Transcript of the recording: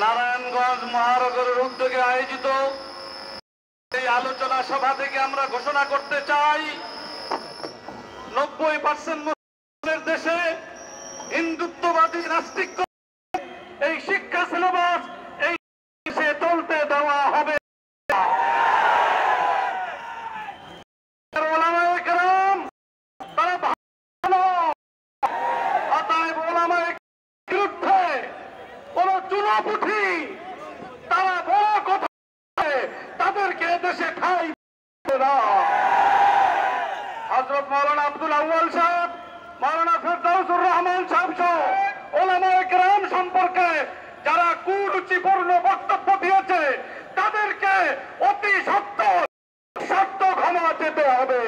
নারায়ণগঞ্জ মহানগরের উদ্যোগে আয়োজিত এই আলোচনা সভা থেকে আমরা ঘোষণা করতে চাই 90% মুসলিমের দেশে হিন্দুত্ববাদী নাস্তিক এই শিক্ষা সিলেবাস এই দেশে চলতে দেওয়া হবে। তারা বড় কথা তাদেরকে দেশে ঠাঁই না। হযরত মাওলানা আব্দুল আউয়াল সাহেব, মাওলানা ফেরদাউসুর রহমান সাহেব সহ উলামায়ে কেরাম সম্পর্কে যারা কুরুচিপূর্ণ বক্তব্য দিয়েছে তাদেরকে অতি সত্বর ক্ষমা যেতে হবে।